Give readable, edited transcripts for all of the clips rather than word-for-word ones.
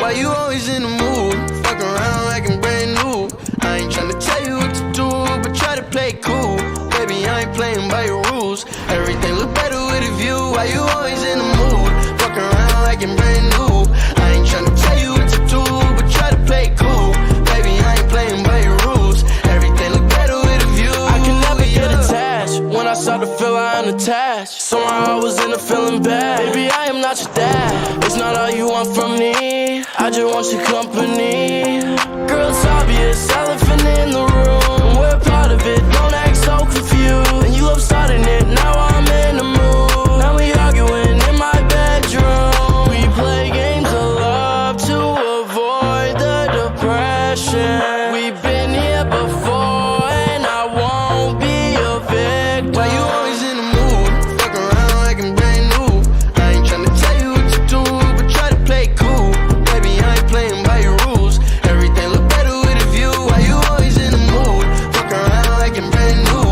Why you always in the mood? Fuck around like I'm brand new. I ain't tryna tell you what to do, but try to play cool. Baby, I ain't playing by your rules. Everything look better with a view. Why you always in the mood? Fuck around like I'm brand new. I ain't tryna tell you what to do, but try to play cool. Baby, I ain't playing by your rules. Everything look better with a view. I can never get attached. When I start to feel I am attached, somehow I was in a feeling bad. Baby, I am not your dad. It's not all you want from me. I just want your company. Girl, it's obvious, elephant in the room. We're part of it, don't act so confused. And you love starting it, now I'm in the mood. Now we arguing in my bedroom. We play games of love to avoid the depression. We've been here before and I won't be a victim. Why you always in the mood? Fuck around like I'm brand new. I ain't tryna tell you what to do, but try to play cool. Baby, I ain't playing by your rules. Everything look better with a view. Why you always in the mood? Fuck around like I'm brand new.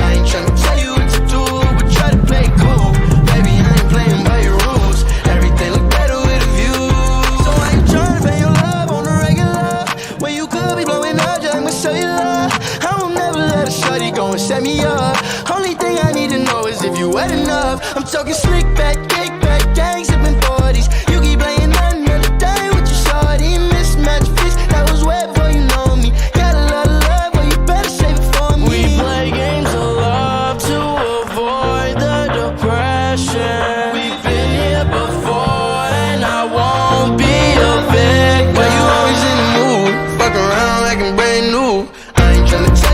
I ain't tryna tell you what to do, but try to play cool. Baby, I ain't playing by your rules. Everything look better with a view. So I ain't tryna pay your love on the regular, when you could be blowing up just like my cellular. I will never let a shorty go and set me up. Only thing I need to know is if you wet enough. I'm talking slick back, kick back, gang sipping 40s. You keep playing another day with your shorty. Mismatch fish, that was wet before you know me. Got a lot of love, but you better save it for me. We play games of love to avoid the depression. We've been here before and I won't be a victim. Why you always in the mood? Fuck around like I'm brand new. I ain't tryna tell